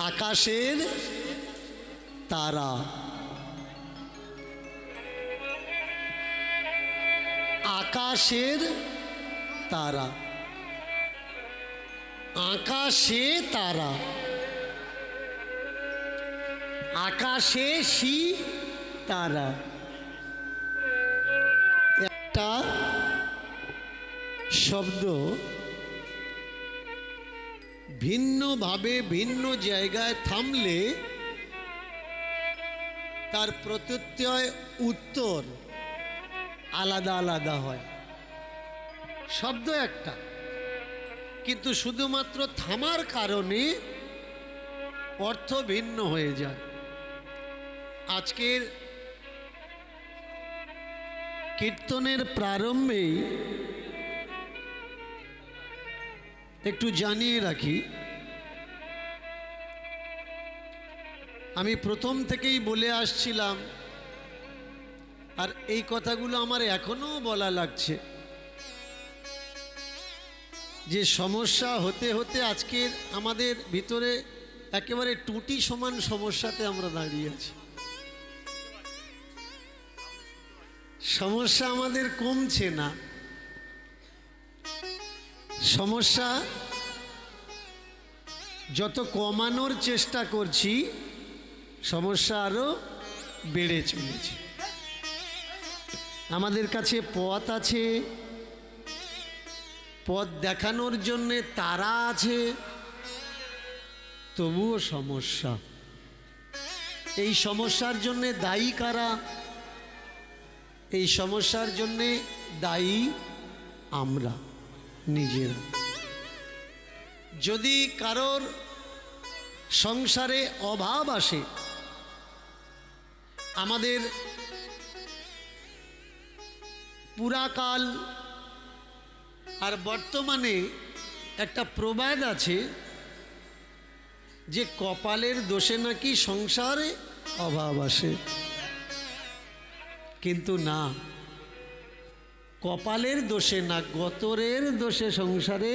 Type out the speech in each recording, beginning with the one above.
আকাশের তারা। আকাশের তারা, আকাশে তারা, আকাশে সি তারা। একটা শব্দ ভিন্নভাবে ভিন্ন জায়গায় থামলে তার প্রত্যয় উত্তর আলাদা আলাদা হয়। শব্দ একটা, কিন্তু শুধুমাত্র থামার কারণে অর্থ ভিন্ন হয়ে যায়। আজকের কীর্তনের প্রারম্ভেই একটু জানিয়ে রাখি, আমি প্রথম থেকেই বলে আসছিলাম, আর এই কথাগুলো আমার এখনো বলা লাগছে, যে সমস্যা হতে হতে আজকের আমাদের ভিতরে একেবারে টুটি সমান সমস্যাতে আমরা দাঁড়িয়ে আছি। সমস্যা আমাদের কমছে না, সমস্যা যত কমানোর চেষ্টা করছি সমস্যা আরো বেড়ে চলেছে। আমাদের কাছে পথ আছে, পথ দেখানোর জন্যে তারা আছে, তবুও সমস্যা। এই সমস্যার জন্যে দায়ী কারা? এই সমস্যার জন্যে দায়ী আমরা নিজেরা। যদি কারোর সংসারে অভাব আসে, আমাদের পুরাকাল আর বর্তমানে একটা প্রবাদ আছে যে কপালের দোষে নাকি সংসারে অভাব আসে। কিন্তু না, কপালের দোষে না, গতরের দোষে সংসারে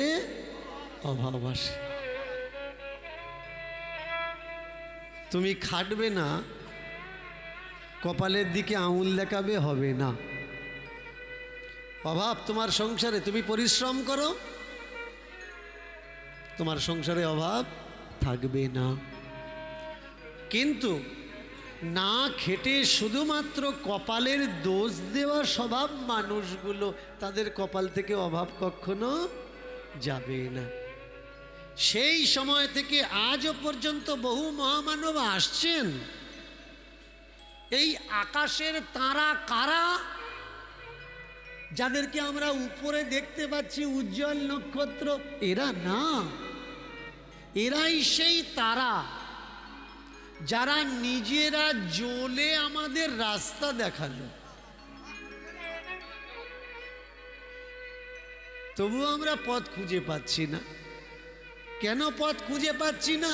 অভাব আসে। তুমি খাটবে না, কপালের দিকে আঙুল দেখাবে হবে না। অভাব তোমার সংসারে, তুমি পরিশ্রম করো, তোমার সংসারে অভাব থাকবে না। কিন্তু না খেটে শুধুমাত্র কপালের দোষ দেওয়া স্বভাব মানুষগুলো, তাদের কপাল থেকে অভাব কখনো যাবে না। সেই সময় থেকে আজও পর্যন্ত বহু মহামানব আসছেন। এই আকাশের তারা কারা? যাদেরকে আমরা উপরে দেখতে পাচ্ছি উজ্জ্বল নক্ষত্র, এরা না, এরাই সেই তারা যারা নিজেরা জ্বলে আমাদের রাস্তা দেখালো। তবু আমরা পথ খুঁজে পাচ্ছি না। কেন পথ খুঁজে পাচ্ছি না?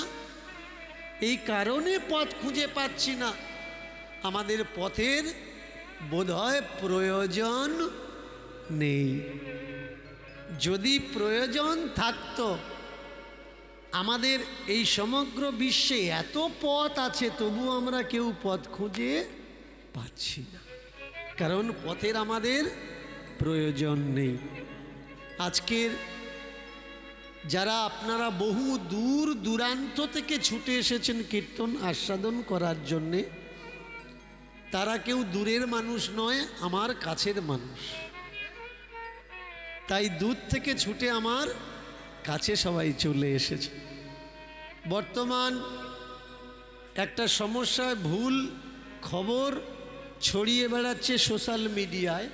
এই কারণে পথ খুঁজে পাচ্ছি না, আমাদের পথের বোধহয় প্রয়োজন নেই। যদি প্রয়োজন থাকতো, আমাদের এই সমগ্র বিশ্বে এত পথ আছে, তবু আমরা কেউ পথ খুঁজে পাচ্ছি না, কারণ পথের আমাদের প্রয়োজন নেই। আজকের যারা আপনারা বহু দূর দূরান্ত থেকে ছুটে এসেছেন কীর্তন আস্বাদন করার জন্যে, তারা কেউ দূরের মানুষ নয়, আমার কাছের মানুষ। তাই দূর থেকে ছুটে আমার কাছে সবাই চলে এসেছে। বর্তমান একটা সমস্যায় ভুল খবর ছড়িয়ে বেড়াচ্ছে সোশ্যাল মিডিয়ায়।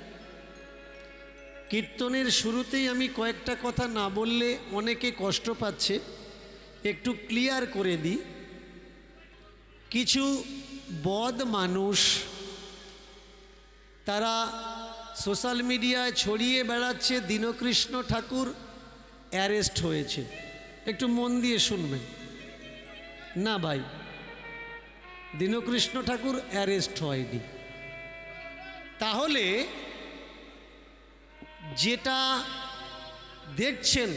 কীর্তনের শুরুতেই আমি কয়েকটা কথা না বললে অনেকে কষ্ট পাচ্ছে, একটু ক্লিয়ার করে দিই। কিছু বদ মানুষ তারা সোশ্যাল মিডিয়ায় ছড়িয়ে বেড়াচ্ছে দীনকৃষ্ণ ঠাকুর অ্যারেস্ট হয়েছে। একটু মন দিয়ে শুনবেন। না ভাই, দীনকৃষ্ণ ঠাকুর অ্যারেস্ট হয়নি। তাহলে যেটা দেখছেন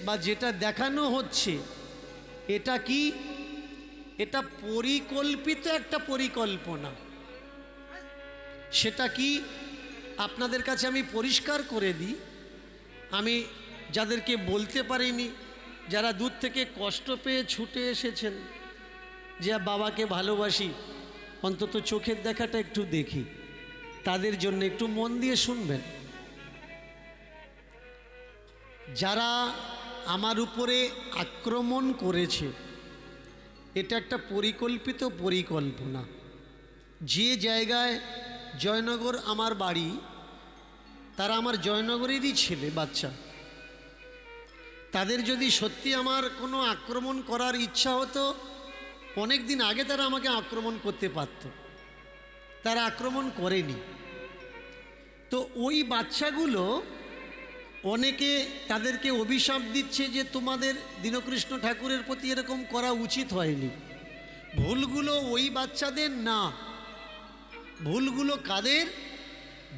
বা যেটা দেখানো হচ্ছে, এটা কি এটা পরিকল্পিত একটা পরিকল্পনা। সেটা কি আপনাদের কাছে আমি পরিষ্কার করে দিই। আমি যাদেরকে বলতে পারিনি, যারা দূর থেকে কষ্ট পেয়ে ছুটে এসেছেন যে বাবাকে ভালোবাসি, অন্তত চোখের দেখাটা একটু দেখি, তাদের জন্য একটু মন দিয়ে শুনবেন। যারা আমার উপরে আক্রমণ করেছে, এটা একটা পরিকল্পিত পরিকল্পনা। যে জায়গায় জয়নগর আমার বাড়ি, তারা আমার জয়নগরেরই ছেলে বাচ্চা। তাদের যদি সত্যি আমার কোনো আক্রমণ করার ইচ্ছা হতো, অনেক দিন আগে তারা আমাকে আক্রমণ করতে পারত। তারা আক্রমণ করেনি। তো ওই বাচ্চাগুলো অনেকে তাদেরকে অভিশাপ দিচ্ছে যে তোমাদের দীনকৃষ্ণ ঠাকুরের প্রতি এরকম করা উচিত হয়নি। ভুলগুলো ওই বাচ্চাদের না, ভুলগুলো কাদের?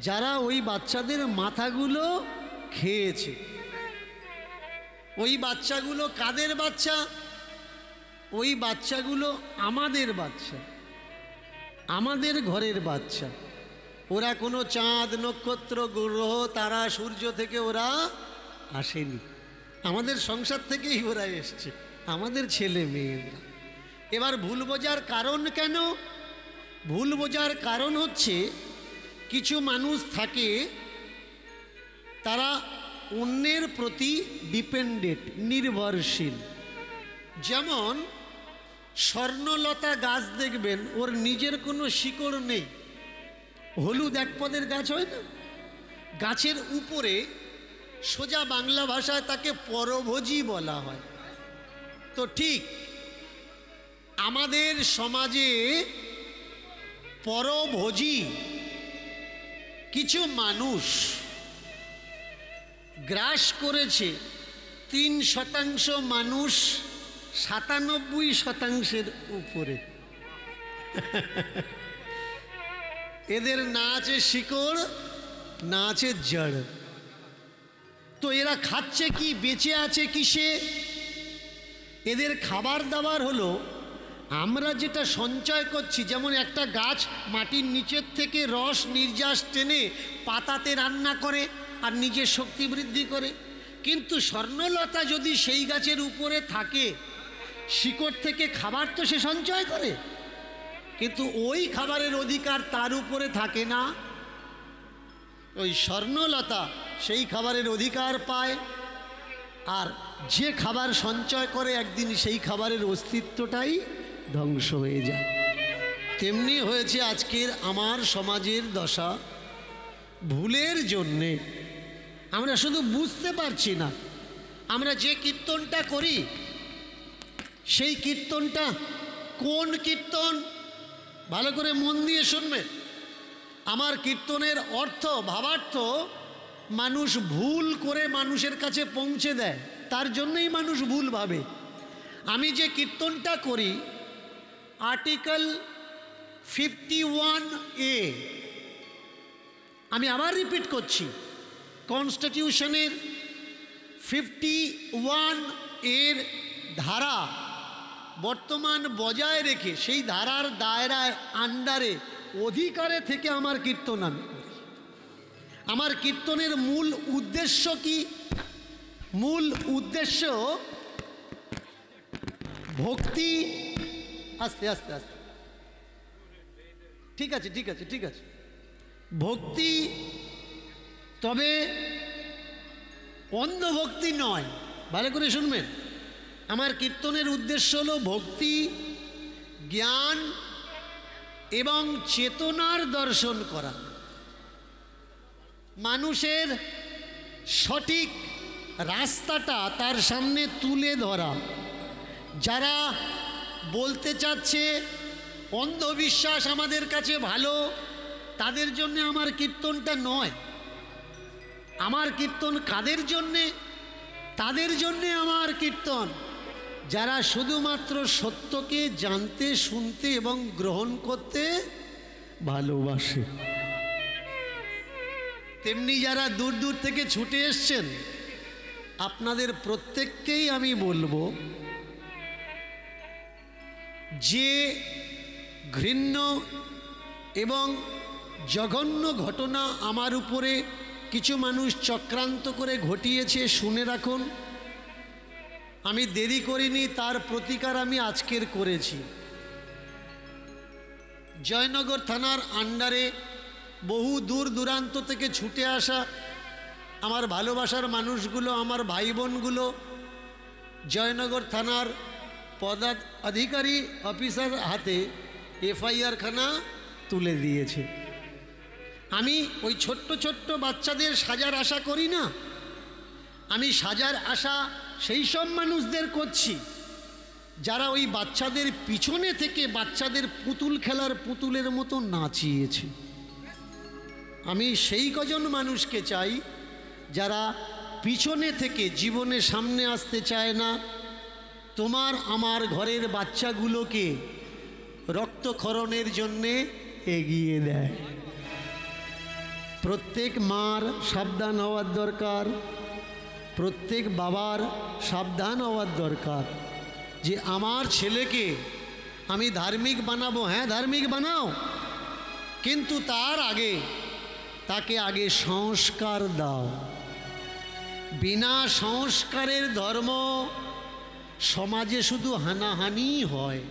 যারা ওই বাচ্চাদের মাথাগুলো খেয়েছে। ওই বাচ্চাগুলো কাদের বাচ্চা? ওই বাচ্চাগুলো আমাদের বাচ্চা, আমাদের ঘরের বাচ্চা। ওরা কোনো চাঁদ নক্ষত্র গ্রহ তারা সূর্য থেকে ওরা আসেনি, আমাদের সংসার থেকেই ওরা এসছে, আমাদের ছেলে মেয়েরা। এবার ভুল বোঝার কারণ কেন? ভুল বোঝার কারণ হচ্ছে কিছু মানুষ থাকে তারা অন্যের প্রতি ডিপেন্ডেন্ট, নির্ভরশীল। যেমন স্বর্ণলতা গাছ দেখবেন, ওর নিজের কোনো শিকড় নেই। হলুদ এক পদের গাছ হয় না, গাছের উপরে সোজা বাংলা ভাষায় তাকে পরভোজী বলা হয়। তো ঠিক আমাদের সমাজে পরভোজী কিছু মানুষ গ্রাস করেছে 3% মানুষ 97% উপরে। এদের না আছে শিকড়, না আছে জড়। তো এরা খাচ্ছে কি, বেঁচে আছে কিসে? এদের খাবার দাবার হলো আমরা যেটা সঞ্চয় করছি। যেমন একটা গাছ মাটির নিচের থেকে রস নির্যাস টেনে পাতাতে রান্না করে আর নিজের শক্তি বৃদ্ধি করে, কিন্তু স্বর্ণলতা যদি সেই গাছের উপরে থাকে, শিকড় থেকে খাবার তো সে সঞ্চয় করে, কিন্তু ওই খাবারের অধিকার তার উপরে থাকে না। ওই স্বর্ণলতা সেই খাবারের অধিকার পায়, আর যে খাবার সঞ্চয় করে একদিন সেই খাবারের অস্তিত্বটাই ধ্বংস হয়ে যায়। তেমনি হয়েছে আজকের আমার সমাজের দশা। ভুলের জন্যে আমরা শুধু বুঝতে পারছি না। আমরা যে কীর্তনটা করি, সেই কীর্তনটা কোন কীর্তন? ভালো করে মন দিয়ে শুনবে। আমার কীর্তনের অর্থ, ভাবার্থ মানুষ ভুল করে মানুষের কাছে পৌঁছে দেয়, তার জন্যই মানুষ ভুল ভাবে। আমি যে কীর্তনটা করি, আর্টিকেল 51A, আমি আবার রিপিট করছি, কনস্টিটিউশনের 51 এর ধারা বর্তমান বজায় রেখে সেই ধারার দায়রায় আন্ডারে অধিকারে থেকে আমার কীর্তন আমি করি। আমার কীর্তনের মূল উদ্দেশ্য কি? মূল উদ্দেশ্য ভক্তি। আস্তে আস্তে আস্তে, ঠিক আছে ঠিক আছে ঠিক আছে, ভক্তি। তবে অন্ধভক্তি নয়, ভালো করে শুনবেন। আমার কীর্তনের উদ্দেশ্য হলো ভক্তি, জ্ঞান এবং চেতনার দর্শন করা, মানুষের সঠিক রাস্তাটা তার সামনে তুলে ধরা। যারা বলতে চাচ্ছে অন্ধবিশ্বাস আমাদের কাছে ভালো, তাদের জন্য আমার কীর্তনটা নয়। আমার কীর্তন কাদের জন্যে? তাদের জন্যে আমার কীর্তন যারা শুধুমাত্র সত্যকে জানতে, শুনতে এবং গ্রহণ করতে ভালোবাসে। তেমনি যারা দূর দূর থেকে ছুটে এসছেন, আপনাদের প্রত্যেককেই আমি বলবো, যে ঘৃণ্য এবং জঘন্য ঘটনা আমার উপরে কিছু মানুষ চক্রান্ত করে ঘটিয়েছে, শুনে রাখুন। আমি দেরি করিনি, তার প্রতিকার আমি আজকের করেছি। জয়নগর থানার আন্ডারে বহু দূর দূরান্ত থেকে ছুটে আসা আমার ভালোবাসার মানুষগুলো, আমার ভাই বোনগুলো জয়নগর থানার পদাধিকারী অফিসার হাতে এফআইআর খানা তুলে দিয়েছে। আমি ওই ছোট্ট ছোট্ট বাচ্চাদের সাজার আশা করি না, আমি সাজার আশা সেই সব মানুষদের করছি যারা ওই বাচ্চাদের পিছনে থেকে বাচ্চাদের পুতুল খেলার পুতুলের মতো নাচিয়েছে। আমি সেই কজন মানুষকে চাই যারা পিছনে থেকে জীবনে সামনে আসতে চায় না, তোমার আমার ঘরের বাচ্চাগুলোকে রক্তক্ষরণের জন্যে এগিয়ে দেয়। প্রত্যেক মার সাবধান হওয়ার দরকার, প্রত্যেক বাবার সাবধান হওয়ার দরকার যে আমার ছেলেকে আমি ধার্মিক বানাবো। হ্যাঁ, ধার্মিক বানাও, কিন্তু তার আগে তাকে আগে সংস্কার দাও। বিনা সংস্কারের ধর্ম সমাজে শুধু হানাহানি হয়,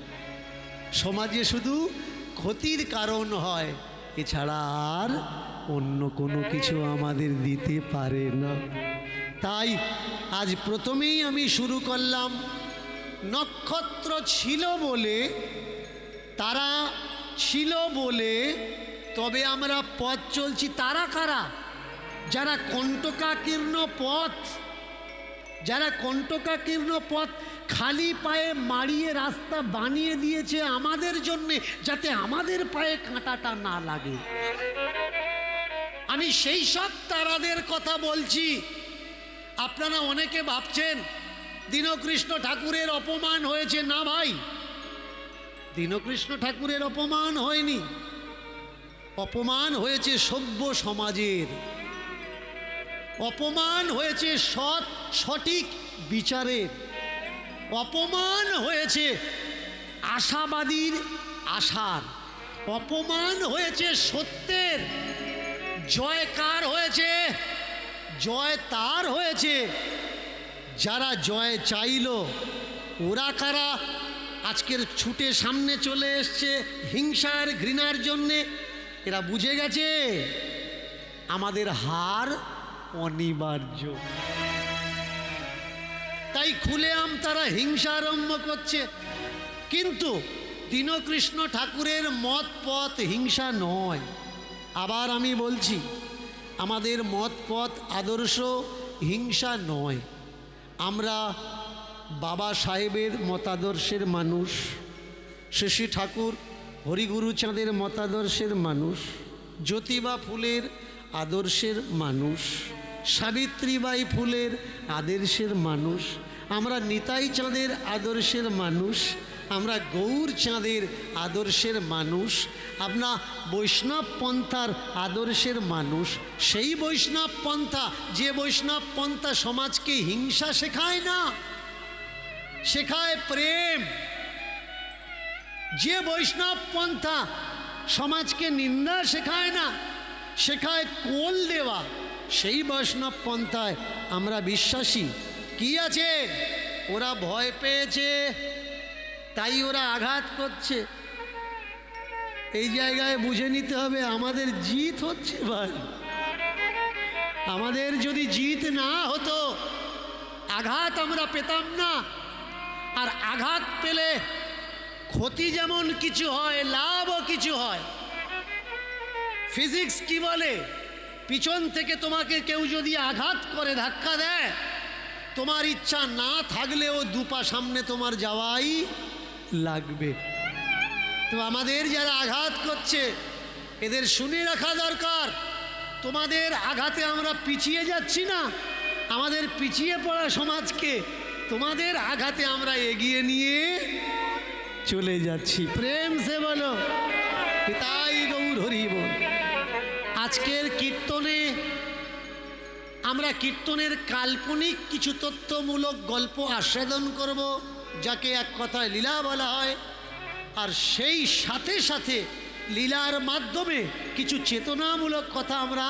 সমাজে শুধু ক্ষতির কারণ হয়, এছাড়া আর অন্য কোনো কিছু আমাদের দিতে পারে না। তাই আজ প্রথমেই আমি শুরু করলাম, নক্ষত্র ছিল বলে, তারা ছিল বলে তবে আমরা পথ চলছি। তারা কারা? যারা কণ্টকাকীর্ণ পথ, যারা কণ্টকাকীর্ণ পথ খালি পায়ে মারিয়ে রাস্তা বানিয়ে দিয়েছে আমাদের জন্যে, যাতে আমাদের পায়ে কাঁটাটা না লাগে। আমি সেই সব তারাদের কথা বলছি। আপনারা অনেকে ভাবছেন দীনকৃষ্ণ ঠাকুরের অপমান হয়েছে। না ভাই, দীনকৃষ্ণ ঠাকুরের অপমান হয়নি, অপমান হয়েছে সভ্য সমাজের, অপমান হয়েছে সঠিক বিচারের, অপমান হয়েছে আশাবাদীর আশার, অপমান হয়েছে সত্যের। জয় কার হয়েছে? জয় তার হয়েছে যারা জয় চাইল। ওরা কারা? আজকের ছুটে সামনে চলে এসছে হিংসার ঘৃণার জন্যে। এরা বুঝে গেছে আমাদের হার অনিবার্য, তাই খুলেআম তারা হিংসা আরম্ভ করছে। কিন্তু দীনকৃষ্ণ ঠাকুরের মত পথ হিংসা নয়। আবার আমি বলছি, আমাদের মত পথ আদর্শ হিংসা নয়। আমরা বাবা সাহেবের মতাদর্শের মানুষ, শশী ঠাকুর হরিগুরু চাঁদের মতাদর্শের মানুষ, জ্যোতিবা ফুলের আদর্শের মানুষ, সাবিত্রীবাই ফুলের আদর্শের মানুষ, আমরা নিতাই চাঁদের আদর্শের মানুষ, আমরা গৌর চাঁদের আদর্শের মানুষ, আমরা বৈষ্ণব পন্থার আদর্শের মানুষ। সেই বৈষ্ণব পন্থা, যে বৈষ্ণব পন্থা সমাজকে হিংসা শেখায় না, শেখায় প্রেম। যে বৈষ্ণব পন্থা সমাজকে নিন্দা শেখায় না, শেখায় কোল দেওয়া, সেই বৈষ্ণব পন্থায় আমরা বিশ্বাসী। কি আছে? ওরা ভয় পেয়েছে, তাই ওরা আঘাত করছে। এই জায়গায় বুঝে নিতে হবে আমাদের জিত হচ্ছে। ভাই, আমাদের যদি জিত না হতো, আঘাত আমরা পেতাম না। আর আঘাত পেলে ক্ষতি যেমন কিছু হয়, লাভও কিছু হয়। ফিজিক্স কি বলে? পিছন থেকে তোমাকে কেউ যদি আঘাত করে, ধাক্কা দেয়, তোমার ইচ্ছা না থাকলেও দুপা সামনে তোমার যাওয়াই লাগবে। তো আমাদের যারা আঘাত করছে এদের শুনে রাখা দরকার। তোমাদের আঘাতে আমরা পিছিয়ে যাচ্ছি না, আমাদের পিছিয়ে পড়া সমাজকে তোমাদের আঘাতে আমরা এগিয়ে নিয়ে চলে যাচ্ছি। প্রেম সে বলো পিতাই গৌর হরি বল। আজকের কীর্তনে আমরা কীর্তনের কাল্পনিক কিছু তথ্যমূলক গল্প আস্বাদন করব, যাকে এক কথায় লীলা বলা হয়। আর সেই সাথে সাথে লীলার মাধ্যমে কিছু চেতনামূলক কথা আমরা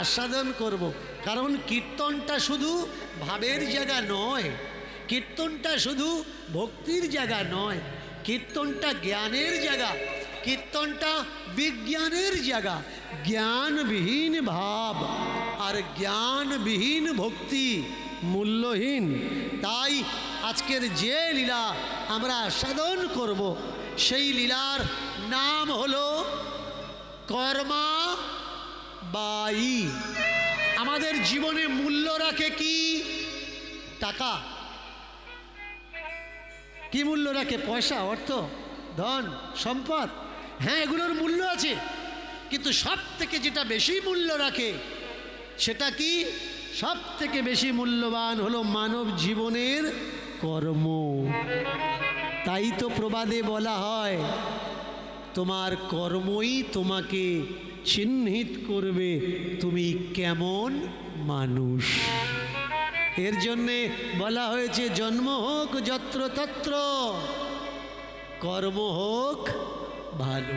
আস্বাদন করব। কারণ কীর্তনটা শুধু ভাবের জায়গা নয়, কীর্তনটা শুধু ভক্তির জায়গা নয়, কীর্তনটা জ্ঞানের জায়গা, কীর্তনটা বিজ্ঞানের জায়গা। জ্ঞানবিহীন ভাব আর জ্ঞানবিহীন ভক্তি মূল্যহীন। তাই আজকের যে লীলা আমরা আস্বাদন করব সেই লীলার নাম হলো কর্মাবায়ী। আমাদের জীবনে মূল্য রাখে কি? টাকা। কি মূল্য রাখে? পয়সা, অর্থ, ধন, সম্পদ। হ্যাঁ, এগুলোর মূল্য আছে, কিন্তু সব থেকে যেটা বেশি মূল্য রাখে সেটা কি? সব থেকে বেশি মূল্যবান হলো মানব জীবনের কর্ম। তাই তো প্রবাদে বলা হয়, তোমার কর্মই তোমাকে চিহ্নিত করবে তুমি কেমন মানুষ। এর জন্যে বলা হয়েছে, জন্ম হোক যত্র তত্র, কর্ম হোক ভালো।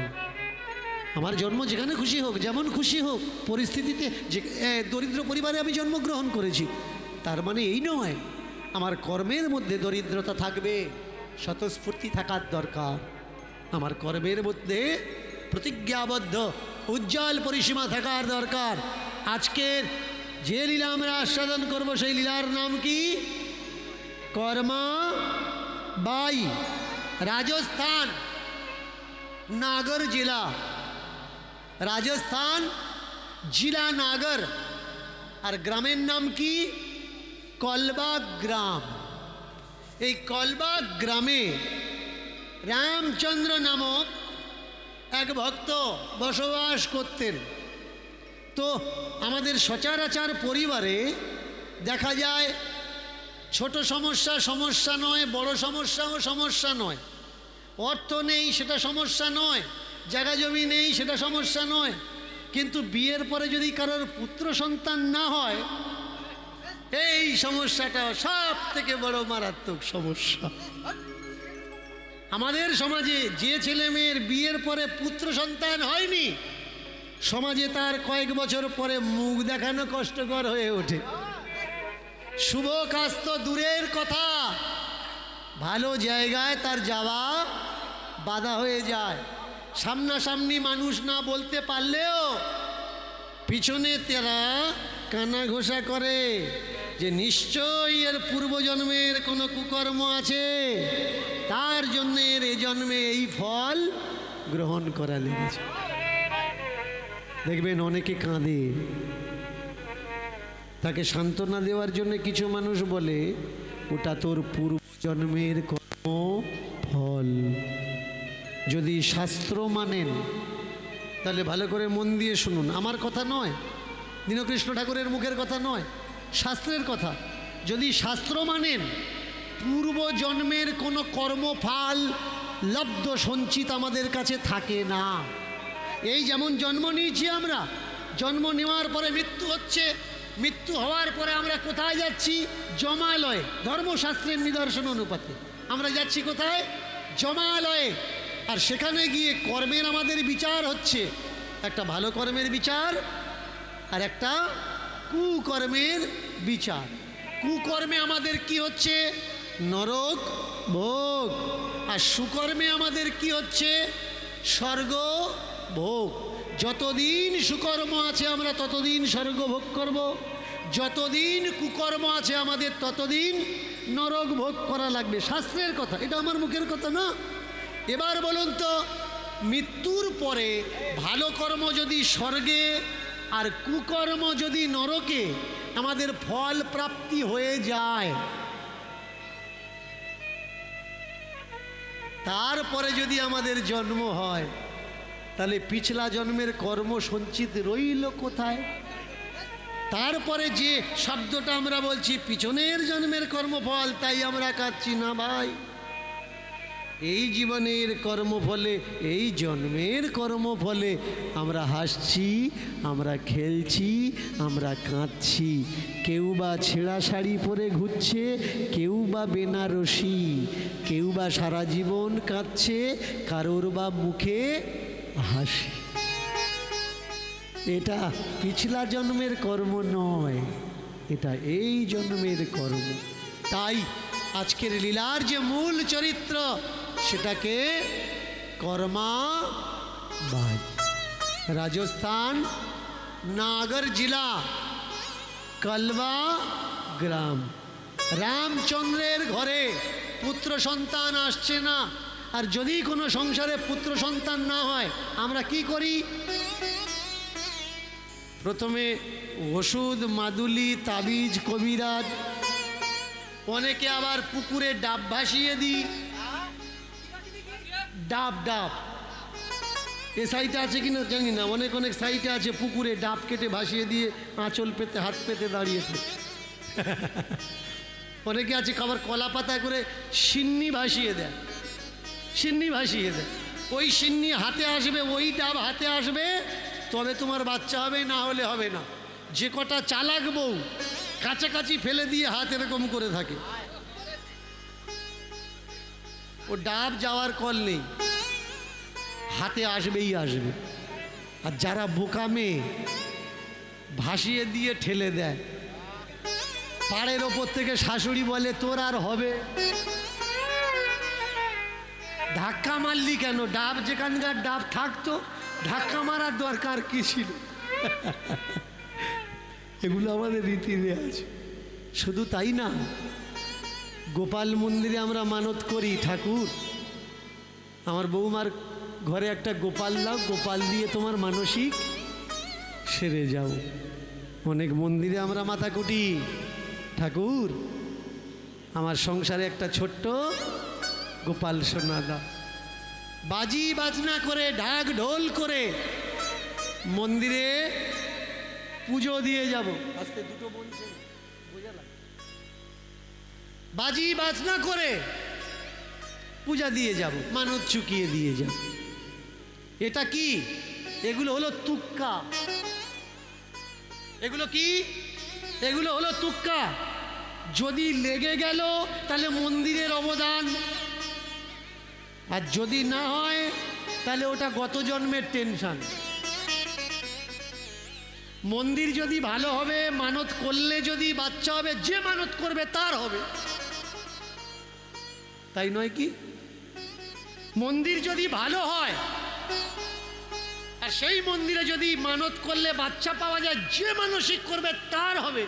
আমার জন্ম যেখানে খুশি হোক, যেমন খুশি হোক পরিস্থিতিতে, যে দরিদ্র পরিবারে আমি জন্মগ্রহণ করেছি, তার মানে এই নয় আমার কর্মের মধ্যে দরিদ্রতা থাকবে। স্বতঃস্ফূর্তি থাকার দরকার। আমার কর্মের মধ্যে প্রতিজ্ঞাবদ্ধ উজ্জ্বল পরিসীমা থাকার দরকার। আজকের যে লীলা আমরা আস্বাদন করব সেই লীলার নাম কি? কর্মাবায়ী। রাজস্থান নাগর জেলা, রাজস্থান জেলা নাগর, আর গ্রামের নাম কি? কলবাগ গ্রাম। এই কলবাগ গ্রামে রামচন্দ্র নামক এক ভক্ত বসবাস করতেন। তো আমাদের সচরাচর পরিবারে দেখা যায় ছোট সমস্যা সমস্যা নয়, বড় সমস্যাও সমস্যা নয়। অর্থ নেই সেটা সমস্যা নয়, জায়গা জমি নেই সেটা সমস্যা নয়, কিন্তু বিয়ের পরে যদি কারোর পুত্র সন্তান না হয়, এই সমস্যাটা সব থেকে বড় মারাত্মক সমস্যা। আমাদের সমাজে যে ছেলে মেয়ের বিয়ের পরে পুত্র সন্তান হয়নি, সমাজে তার কয়েক বছর পরে মুখ দেখানো কষ্টকর হয়ে ওঠে। শুভ কাজ তো দূরের কথা, ভালো জায়গায় তার যাওয়া বাধা হয়ে যায়। সামনাসামনি মানুষ না বলতে পারলেও পিছনে তারা কানা ঘোষা করে যে নিশ্চয়ই এর পূর্বজন্মের কোনো কুকর্ম আছে, তার জন্য এর এ জন্মে এই ফল গ্রহণ করা লেগেছে। দেখবেন অনেকে কাঁদে, তাকে সান্ত্বনা দেওয়ার জন্য কিছু মানুষ বলে ওটা তোর পূর্বজন্মের কর্ম ফল। যদি শাস্ত্র মানেন তাহলে ভালো করে মন দিয়ে শুনুন, আমার কথা নয়, দীনকৃষ্ণ ঠাকুরের মুখের কথা নয়, শাস্ত্রের কথা। যদি শাস্ত্র মানেন, পূর্বজন্মের কোনো কর্মফল লব্ধ সঞ্চিত আমাদের কাছে থাকে না। এই যেমন জন্ম নিয়েছি আমরা, জন্ম নেওয়ার পরে মৃত্যু হচ্ছে, মৃত্যু হওয়ার পরে আমরা কোথায় যাচ্ছি? জমালয়ে। ধর্মশাস্ত্রের নিদর্শন অনুপাতে আমরা যাচ্ছি কোথায়? জমালয়ে। আর সেখানে গিয়ে কর্মের আমাদের বিচার হচ্ছে, একটা ভালো কর্মের বিচার আর একটা কুকর্মের বিচার। কুকর্মে আমাদের কি হচ্ছে? নরক ভোগ। আর সুকর্মে আমাদের কি হচ্ছে? স্বর্গ ভোগ। যতদিন সুকর্ম আছে আমরা ততদিন স্বর্গ ভোগ করব, যতদিন কুকর্ম আছে আমাদের ততদিন নরক ভোগ করা লাগবে। শাস্ত্রের কথা, এটা আমার মুখের কথা না। এবার বলুন তো, মৃত্যুর পরে ভালো কর্ম যদি স্বর্গে আর কুকর্ম যদি নরকে আমাদের ফল প্রাপ্তি হয়ে যায়, তারপরে যদি আমাদের জন্ম হয়, তাহলে পিছলা জন্মের কর্ম সঞ্চিত রইল কোথায়? তারপরে যে শব্দটা আমরা বলছি পিছনের জন্মের কর্মফল, তাই আমরা কাঁদছি না ভাই। এই জীবনের কর্মফলে, এই জন্মের কর্মফলে আমরা হাসছি, আমরা খেলছি, আমরা কাঁদছি। কেউ বা ছেঁড়া শাড়ি পরে ঘুরছে, কেউ বা বেনারসি, কেউ বা সারা জীবন কাঁদছে, কারোর বা মুখে হাসি। এটা পিছলা জন্মের কর্ম নয়, এটা এই জন্মের কর্ম। তাই আজকের লীলার যে মূল চরিত্র সেটাকে কর্মাবাজ। রাজস্থান नागर जिला कलवा ग्राम रामचंद्रेर घरे पुत्र सन्तान आसছে না। আর যদি কোনো সংসারে পুত্র সন্তান না হয় আমরা কি করি? প্রথমে ওষুধ মাদুলি তাবিজ কবিরাজ, অনেকে আবার পুকুরে ডাব ভাসিয়ে দিই। ডাব ডাব এ সাইটে আছে কিনা জানি না, অনেক অনেক সাইটে আছে পুকুরে ডাব কেটে ভাসিয়ে দিয়ে আঁচল পেতে হাত পেতে দাঁড়িয়েছে। অনেকে আছে খাবার কলা পাতা করে সিন্নি ভাসিয়ে দেয়, সিন্নি ভাসিয়ে দেয়। ওই সিন্নি হাতে আসবে, ওই ডাব হাতে আসবে, তবে তোমার বাচ্চা হবে, না হলে হবে না। যে কটা চালাক বউ কাছাকাছি ফেলে দিয়ে হাত এরকম করে থাকে, ও ডাব যাওয়ার কল নেই, হাতে আসবেই আসবে। আর যারা বোকা মেয়ে ভাসিয়ে দিয়ে ঠেলে দেয়, পাড়ের ওপর থেকে শাশুড়ি বলে তোর আর হবে, ধাক্কা মারলি কেন? ডাব যেখানকার ডাব থাকতো ধাক্কা মারার দরকার কি ছিল? এগুলো আমাদের রীতি রেওয়াজ। শুধু তাই না, গোপাল মন্দিরে আমরা মানত করি, ঠাকুর আমার বৌমার ঘরে একটা গোপাল দাও, গোপাল দিয়ে তোমার মানসিক সেরে যাও। অনেক মন্দিরে আমরা মাথা কুটি, ঠাকুর আমার সংসারে একটা ছোট্ট গোপাল সোনা দাও। বাজি বাজনা করে ঢাক ঢোল করে মন্দিরে পুজো দিয়ে যাব। আস্তে দুটো বলছে বোঝালাম, বাজি বাজনা করে পূজা দিয়ে যাব, মানত চুকিয়ে দিয়ে যাব। এটা কি? এগুলো হলো তুক্কা। এগুলো কি? এগুলো হলো তুক্কা। যদি লেগে গেল তাহলে মন্দিরের অবদান, আর যদি না হয় তাহলে ওটা গত জন্মের টেনশন। মন্দির যদি ভালো হবে, মানত করলে যদি বাচ্চা হবে, যে মানত করবে তার হবে, তাই নয় কি? মন্দির যদি ভালো হয় আর সেই মন্দিরে যদি মানত করলে বাচ্চা পাওয়া যায়, যে মানসিক করবে তার হবে,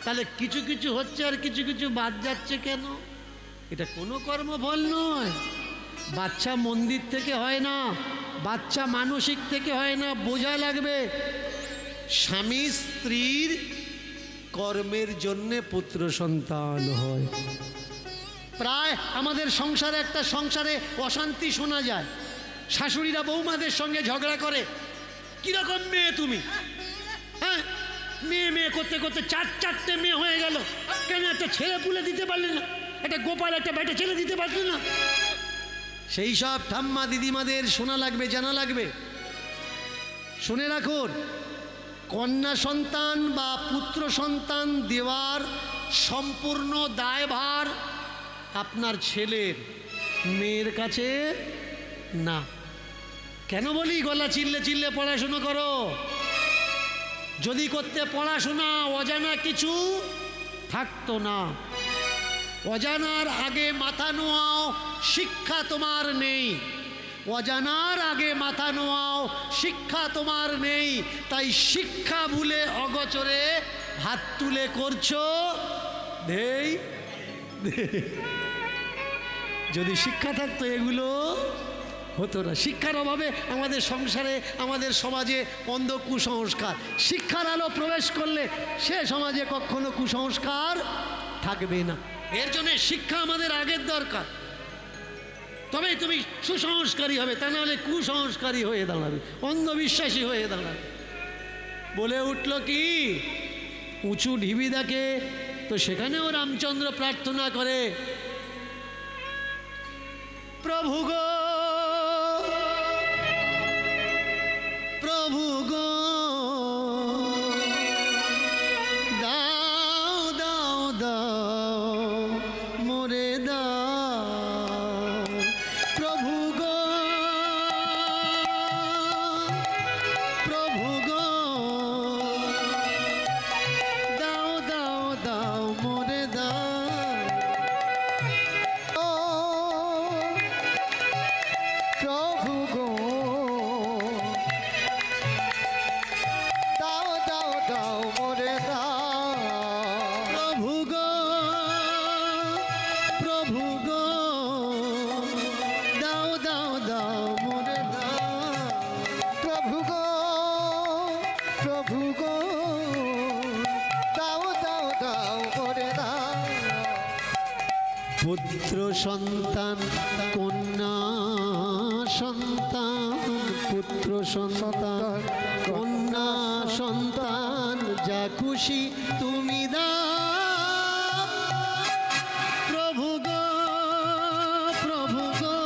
তাহলে কিছু কিছু হচ্ছে আর কিছু কিছু বাদ যাচ্ছে কেন? এটা কোনো কর্মফল নয়। বাচ্চা মন্দির থেকে হয় না, বাচ্চা মানসিক থেকে হয় না। বোঝা লাগবে, স্বামী স্ত্রীর কর্মের জন্যে পুত্র সন্তান হয়। প্রায় আমাদের সংসারে একটা সংসারে অশান্তি শোনা যায়, শাশুড়িরা বৌমাদের সঙ্গে ঝগড়া করে, কিরকম মেয়ে তুমি, হ্যাঁ মেয়ে মেয়ে করতে করতে চারটে মেয়ে হয়ে গেল, কেন একটা ছেলে পুলে দিতে পারলে না? একটা গোপাল একটা বেটা ছেলে দিতে পারলে না? সেই সব ঠাম্মা দিদিমাদের শোনা লাগবে, জানা লাগবে। শুনে রাখুন, কন্যা সন্তান বা পুত্র সন্তান দেওয়ার সম্পূর্ণ দায়ভার আপনার ছেলের, মেয়ের কাছে না। কেন বলি? গলা চিল্লে চিল্লে পড়াশুনো করো। যদি করতে পড়াশোনা, অজানা কিছু থাকতো না। অজানার আগে মাথা নোয়াও, শিক্ষা তোমার নেই। অজানার আগে মাথা নোয়াও, শিক্ষা তোমার নেই। তাই শিক্ষা ভুলে অগোচরে হাত তুলে করছো ধেই। যদি শিক্ষা থাকতো এগুলো হতো না। শিক্ষার অভাবে আমাদের সংসারে, আমাদের সমাজে অন্ধ কুসংস্কার। শিক্ষার আলো প্রবেশ করলে সে সমাজে কখনো কুসংস্কার থাকবে না। এর জন্য শিক্ষা আমাদের আগের দরকার, তবেই তুমি সুসংস্কারী হবে, তা নাহলে কুসংস্কারী হয়ে দাঁড়াবে, অন্ধবিশ্বাসী হয়ে দাঁড়াবে। বলে উঠল কি, উঁচু ঢিবি দেখে তো সেখানেও রামচন্দ্র প্রার্থনা করে, প্রভু গো প্রভু গো দাও দাও দাও মোরে দাও প্রভু গো প্রভু গো দাও দাও দাও মোরে দাও প্রভু গো দাও দাও দাও মোরে দাও প্রভু গো প্রভু গো দাও দাও দাও মোরে দাও প্রভু গো প্রভু গো দাও দাও দাও মোরে দাও পুত্র সন্তান কন্যা সন্তান পুত্র সন্তান কন্যা সন্তান যা খুশি তুমি দাও প্রভু গো প্রভু গো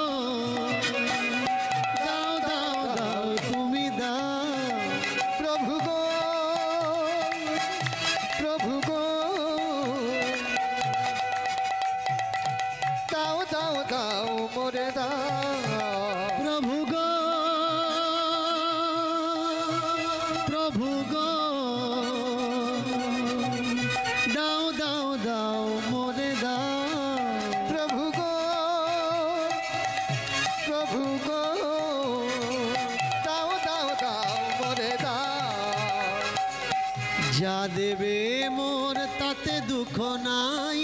দাও দাও দাও তুমি দাও প্রভু গো প্রভু গো দাও দাও দাও মোরে দাও প্রভু গো প্রভু গো দাও দাও দাও মোরে দাও প্রভু গো প্রভু গো দাও দাও দাও মোরে দাও যা দেবে মোর তাতে দুঃখ নাই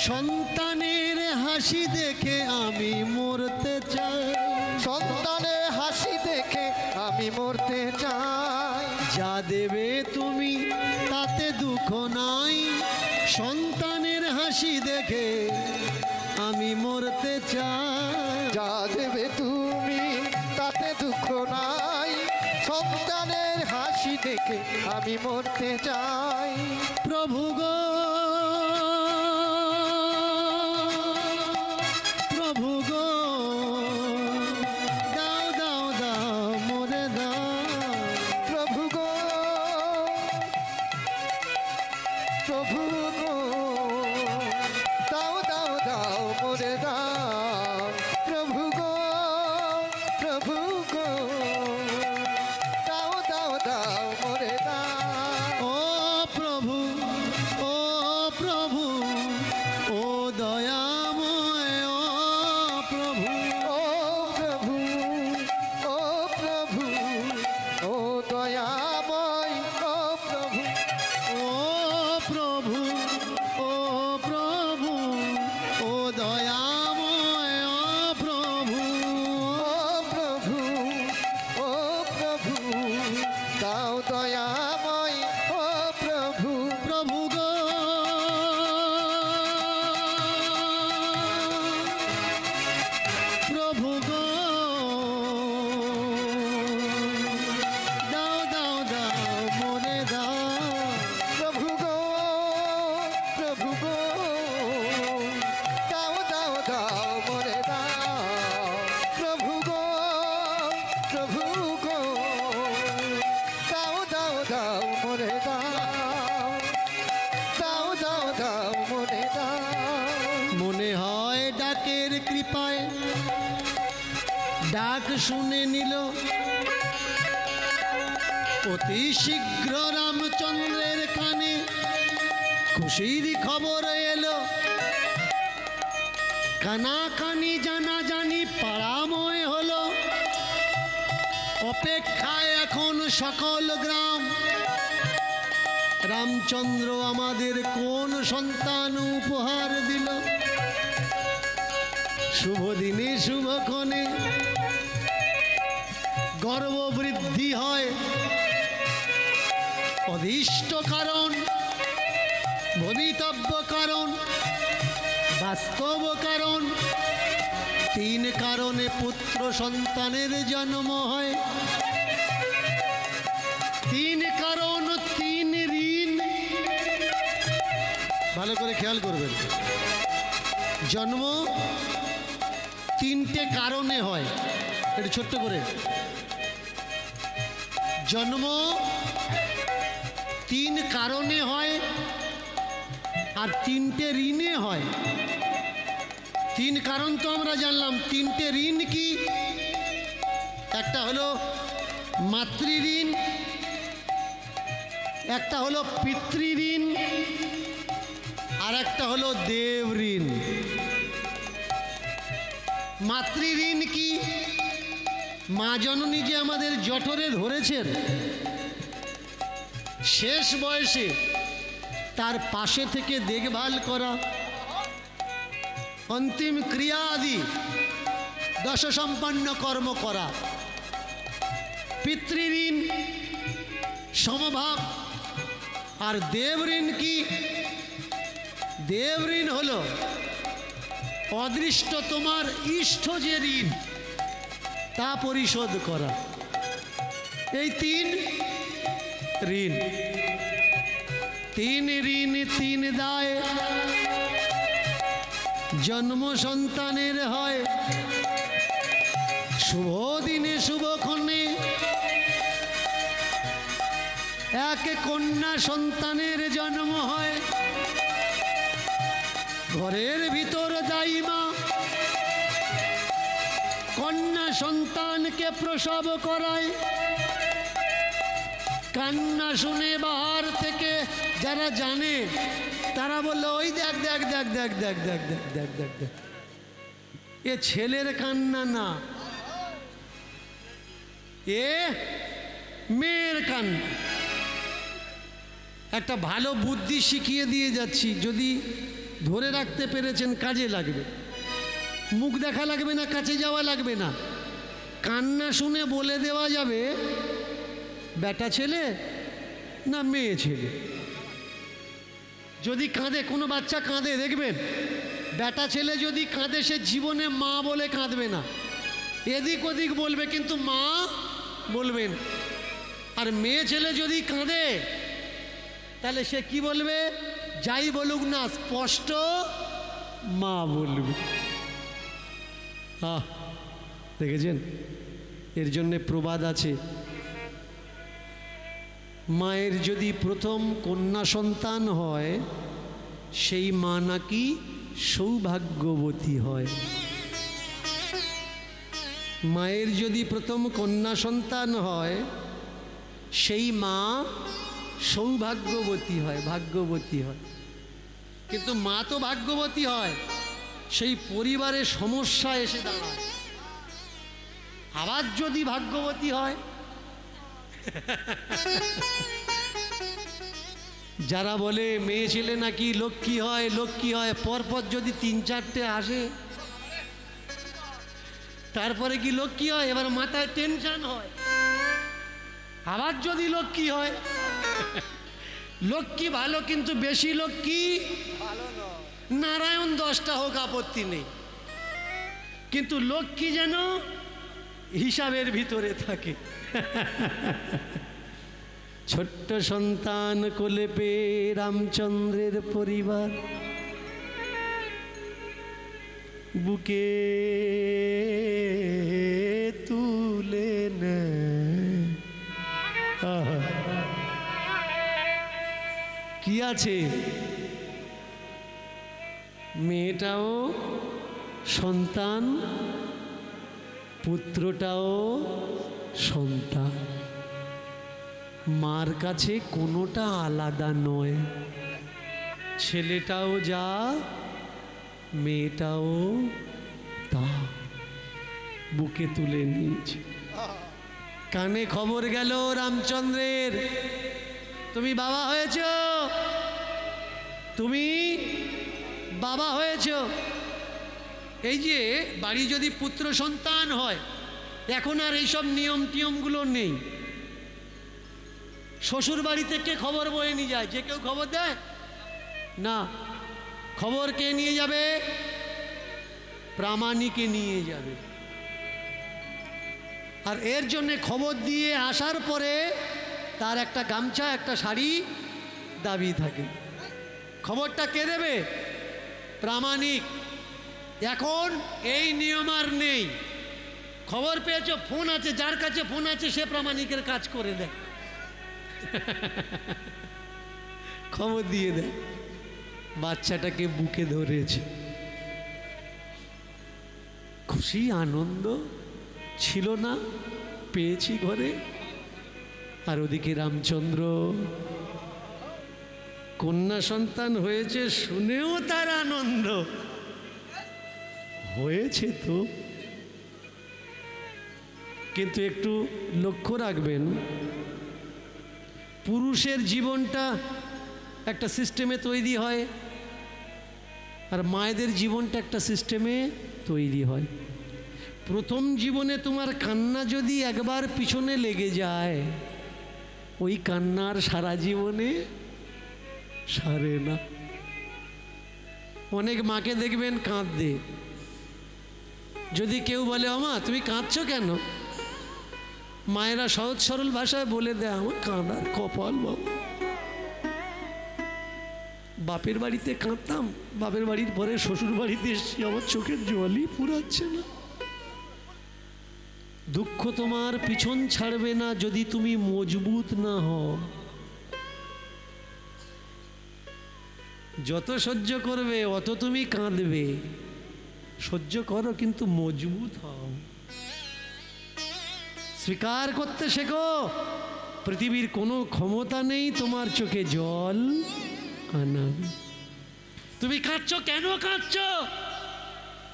সন্তানের হাসি দেখে আমি মরতে চাই সন্তানের হাসি দেখে আমি মরতে চাই যা দেবে তুমি তাতে দুঃখ নাই সন্তানের হাসি দেখে আমি মরতে চাই যা দেবে তুমি তাতে দুঃখ নাই সন্তানের হাসি দেখে আমি মরতে চাই প্রভু গো প্রভু গো দাও দাও দাও মোরে দাও প্রভু গো প্রভু গো দাও দাও দাও মোরে দাও প্রভু গো প্রভু গো দাও দাও দাও মোরে দাও ও প্রভু ও প্রভু ও দয়াময় ও প্রভু ও প্রভু ও প্রভু ও দয়াময় ও প্রভু ও প্রভু ও প্রভু ও দয়াময় ও প্রভু ও প্রভু ও প্রভু দাও দয়াময় ও প্রভু প্রভু গো প্রভু গো দাও দাও দাও মোরে দাও প্রভু গো প্রভু গো দাও দাও দাও মোরে দাও প্রভু গো প্রভু গো দাও দাও দাও মোরে দাও দাও দাও দাও মোরে দাও মনে হয় ডাকের কৃপায় ডাক শুনে নিল অতি শীঘ্র রামচন্দ্রের কানে খুশির খবর এলো কানাকানি জানাজানি পাড়াময় হলো অপেক্ষায় এখন সকল গ্রাম রামচন্দ্র আমাদের কোন সন্তান উপহার দিল শুভ দিনে শুভক্ষণে গর্ব বৃদ্ধি হয় অদৃষ্ট কারণ ভবিতব্য কারণ বাস্তব কারণ তিন কারণে পুত্র সন্তানের জন্ম হয় তিন কারণ তিন ঋণ ভালো করে খেয়াল করবেন জন্ম তিনটে কারণে হয়। একটু ছোট্ট করে, জন্ম তিন কারণে হয় আর তিনটে ঋণে হয়। তিন কারণ তো আমরা জানলাম, তিনটে ঋণ কি? একটা হলো মাতৃঋণ, একটা হলো পিতৃঋণ, আর একটা হলো দেব ঋণ। মাতৃঋণ কি? মা জননী যে আমাদের জঠরে ধরেছেন, শেষ বয়সে তার পাশে থেকে দেখভাল করা, অন্তিম ক্রিয়া আদি দশ সম্পন্ন কর্ম করা। পিতৃঋণ সমভাব। আর দেব ঋণ কি? দেব ঋণ হলো অদৃষ্ট তোমার ইষ্ট যে ঋণ, তা পরিশোধ করা। এই তিন ঋণ, তিন ঋণ তিন দায় জন্ম সন্তানের হয়। শুভ দিনে শুভক্ষণে এক কন্যা সন্তানের জন্ম হয়। ঘরের ভিতর দায়ী মা কন্যা সন্তানকে প্রসব করায়। কান্না শুনে বাহার থেকে যারা জানে তারা বললো, ওই দেখ দেখ দেখ দেখ দেখ দেখ দেখ দেখ দেখ দেখ, এ ছেলের কান্না না, এ মেয়ের কান্না। একটা ভালো বুদ্ধি শিখিয়ে দিয়ে যাচ্ছি, যদি ধরে রাখতে পেরেছেন কাজে লাগবে। মুখ দেখা লাগবে না, কাছে যাওয়া লাগবে না। কান্না শুনে বলে দেওয়া যাবে বেটা ছেলে না মেয়ে ছেলে। যদি কাঁদে, কোনো বাচ্চা কাঁদে দেখবেন, বেটা ছেলে যদি কাঁদে সে জীবনে মা বলে কাঁদবে না, এদিক ওদিক বলবে কিন্তু মা বলবে না। আর মেয়ে ছেলে যদি কাঁদে তাহলে সে কি বলবে? যাই বলুক না, স্পষ্ট মা বলবে। দেখেছেন? এর জন্যে প্রবাদ আছে, মায়ের যদি প্রথম কন্যা সন্তান হয় সেই মা নাকি সৌভাগ্যবতী হয়। মায়ের যদি প্রথম কন্যা সন্তান হয় সেই মা সৌভাগ্যবতী হয়, ভাগ্যবতী হয়। কিন্তু মা তো ভাগ্যবতী হয়, সেই পরিবারে সমস্যা এসে দাঁড়ায়। আবার যদি ভাগ্যবতী হয়, যারা বলে মেয়ে ছেলে নাকি লক্ষ্মী হয়, লক্ষ্মী হয়, পরপর যদি তিন চারটে আসে তারপরে কি লক্ষ্মী হয়? এবার মাথায় টেনশন হয়। আবার যদি লক্ষ্মী হয়, লক্ষ্মী ভালো কিন্তু বেশি লক্ষ্মী ভালো নয়। নারায়ণ 10টা হোক আপত্তি নেই, কিন্তু লক্ষ্মী যেন হিসাবের ভিতরে থাকে। ছোট্ট সন্তান কোলে পেয়ে রামচন্দ্রের পরিবার বুকে তুলে নেয়। কি আছে? মেয়েটাও সন্তান, পুত্রটাও সন্তান। মার কাছে কোনোটা আলাদা নয়। ছেলেটাও যা, মেয়েটাও তা, বুকে তুলে নিয়েছে। কানে খবর গেল রামচন্দ্রের, তুমি বাবা হয়েছ, তুমি বাবা হয়েছ। এই যে বাড়ি যদি পুত্র সন্তান হয়, এখন আর এইসব নিয়ম টিয়মগুলো নেই। শ্বশুর বাড়ি থেকে খবর বয়ে নিয়ে যায়, যে কেউ খবর দেয় না। খবর কে নিয়ে যাবে? প্রামাণিকে নিয়ে যাবে। আর এর জন্যে খবর দিয়ে আসার পরে তার একটা গামছা, একটা শাড়ি দাবি থাকে। খবরটা কে দেবে? প্রামাণিক। এখন এই নিয়ম আর নেই। খবর পেয়েছো, ফোন আছে, যার কাছে ফোন আছে সে প্রামাণিকের কাজ করে দেয়, খবর দিয়ে দেয় বাচ্চাটাকে বুকে ধরেছে। খুশি আনন্দ ছিল না, পেয়েছি ঘরে। আর ওদিকে রামচন্দ্র কন্যা সন্তান হয়েছে শুনেও তার আনন্দ হয়েছে তো। কিন্তু একটু লক্ষ্য রাখবেন, পুরুষের জীবনটা একটা সিস্টেমে তৈরি হয়, আর মায়েদের জীবনটা একটা সিস্টেমে তৈরি হয়। প্রথম জীবনে তোমার কান্না যদি একবার পিছনে লেগে যায়, ওই কান্নার সারা জীবনে সারে না। অনেক মাকে দেখবেন কাঁদতে, যদি কেউ বলে আমা তুমি কাঁদছো কেন, মায়েরা সহজ সরল ভাষায় বলে দেয় আমার কাঁদার কপাল বাবা, বাপের বাড়িতে কাঁদতাম, বাপের বাড়ির পরে শ্বশুর বাড়িতে এসেছি, আমার চোখের জলই ফুরাচ্ছে না। দুঃখ তোমার পিছন ছাড়বে না যদি তুমি মজবুত না হও। যত সহ্য করবে অত তুমি কাঁদবে, সহ্য করো কিন্তু মজবুত হও। স্বীকার করতে শেখো পৃথিবীর কোনো ক্ষমতা নেই তোমার চোখে জল আনা। তুমি কাঁদছো কেন কাঁদছো?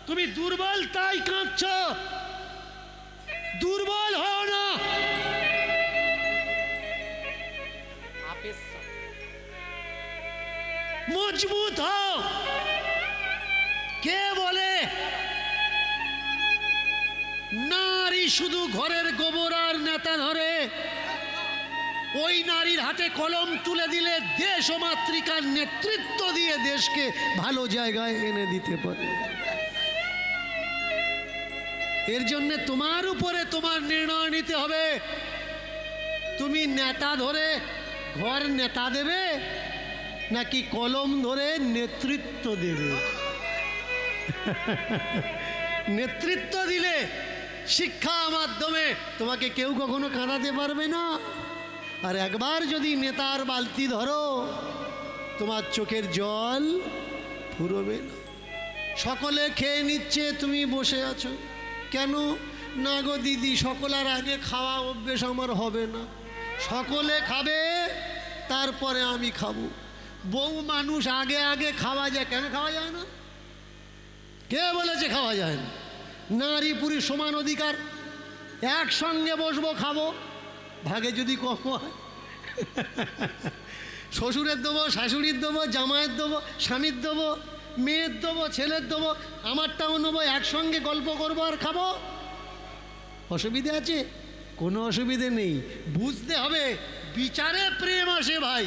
তুমি দুর্বল তাই কাঁদছো। দুর্বল হও না, মজবুত হও। কে বলে নারী শুধু ঘরের গোবর আর নেতা ধরে? ওই নারীর হাতে কলম তুলে দিলে দেশ ও মাতৃকার নেতৃত্ব দিয়ে দেশকে ভালো জায়গায় এনে দিতে পারে। এর জন্য তোমার উপরে তোমার নির্ণয় নিতে হবে। তুমি নেতা ধরে ঘর নেতা দেবে নাকি কলম ধরে নেতৃত্ব দেবে? নেতৃত্ব দিলে শিক্ষা মাধ্যমে তোমাকে কেউ কখনো কাঁদাতে পারবে না। আর একবার যদি নেতার বালতি ধরো, তোমার চোখের জল ফুরবে না। সকলে খেয়ে নিচ্ছে, তুমি বসে আছো কেন? না গো দিদি, সকলের আগে খাওয়া অভ্যেস আমার হবে না। সকলে খাবে তারপরে আমি খাবো। বউ মানুষ আগে আগে খাওয়া যায়, কেন খাওয়া যায় না? কে বলেছে খাওয়া যায় না? নারী পুরুষ সমান অধিকার, একসঙ্গে বসবো খাবো। ভাগে যদি কম হয়, শ্বশুরের দেবো, শাশুড়ির দেবো, জামাইয়ের দেবো, স্বামীর দেবো, মেয়ের দেবো, ছেলের দেবো, আমারটাও নেবো, একসঙ্গে গল্প করবো আর খাবো। অসুবিধে আছে? কোনো অসুবিধে নেই। বুঝতে হবে বিচারে প্রেম আসে ভাই।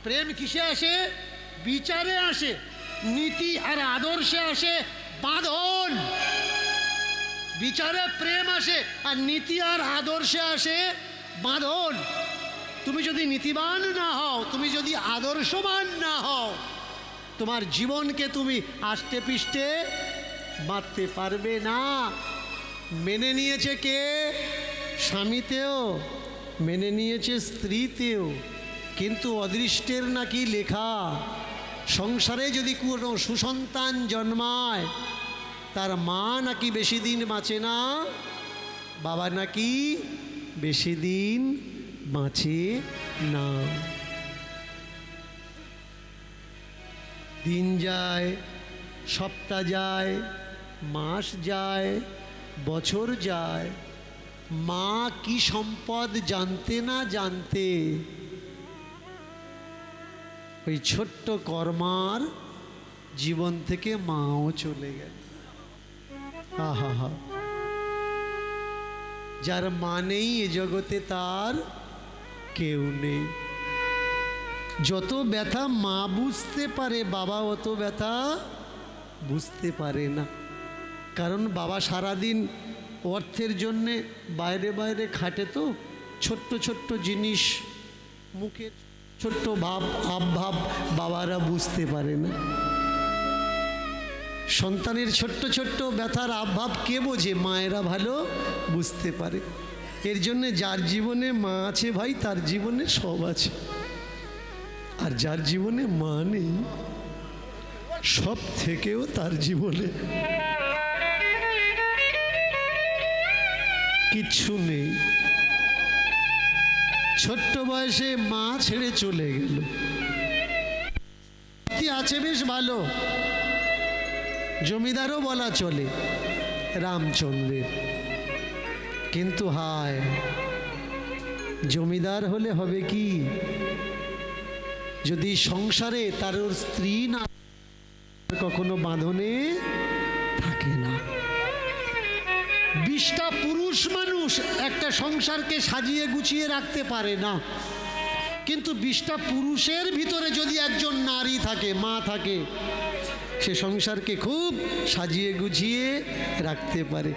প্রেম কিসে আসে? বিচারে আসে। নীতি আর আদর্শে আসে বাঁধন। বিচারে প্রেম আসে আর নীতি আর আদর্শে আসে বাঁধন। তুমি যদি নীতিবান না হও, তুমি যদি আদর্শবান না হও, তোমার জীবনকে তুমি আষ্টে পিষ্টে বাঁধতে পারবে না। মেনে নিয়েছে কে? স্বামীতেও, মেনে নিয়েছে স্ত্রীতেও, কিন্তু অদৃষ্টের নাকি লেখা সংসারে যদি কোনো সুসন্তান জন্মায়, তার মা নাকি বেশি দিন বাঁচে না, বাবা নাকি বেশি দিন বাঁচে না। দিন যায়, সপ্তাহ যায়, মাস যায়, বছর যায়, মা কি সম্পদ জানতে না জানতে ওই ছোট্ট কর্মার জীবন থেকে মাও চলে গেল। আহা হা, যার মা নেই এ জগতে তার কেউ নেই। যত ব্যথা মা বুঝতে পারে, বাবা অত ব্যথা বুঝতে পারে না। কারণ বাবা সারাদিন অর্থের জন্যে বাইরে বাইরে খাটে, তো ছোট্ট ছোট্ট জিনিস, মুখে ছোট্ট ভাব আবভাব বাবারা বুঝতে পারে না। সন্তানের ছোট্ট ছোট্ট ব্যথার আভাব কে বোঝে? মায়েরা ভালো বুঝতে পারে। এর জন্যে যার জীবনে মা আছে ভাই, তার জীবনে সব আছে। আর যার জীবনে মা নেই, সব থেকেও তার জীবনে কিচ্ছু নেই। ছোট্ট বয়সে মা ছেড়ে চলে গেল, আছে বেশ ভালো, জমিদারও বলা চলে রামচন্দ্রের। কিন্তু হায়, জমিদার হলে হবে কি, যদি সংসারে তার ওর স্ত্রী না কখনো বাঁধনে থাকে না। 20টা পুরুষ মানুষ একটা সংসারকে সাজিয়ে গুছিয়ে রাখতে পারে না, কিন্তু 20টা পুরুষের ভিতরে যদি একজন নারী থাকে, মা থাকে, সে সংসারকে খুব সাজিয়ে গুছিয়ে রাখতে পারে।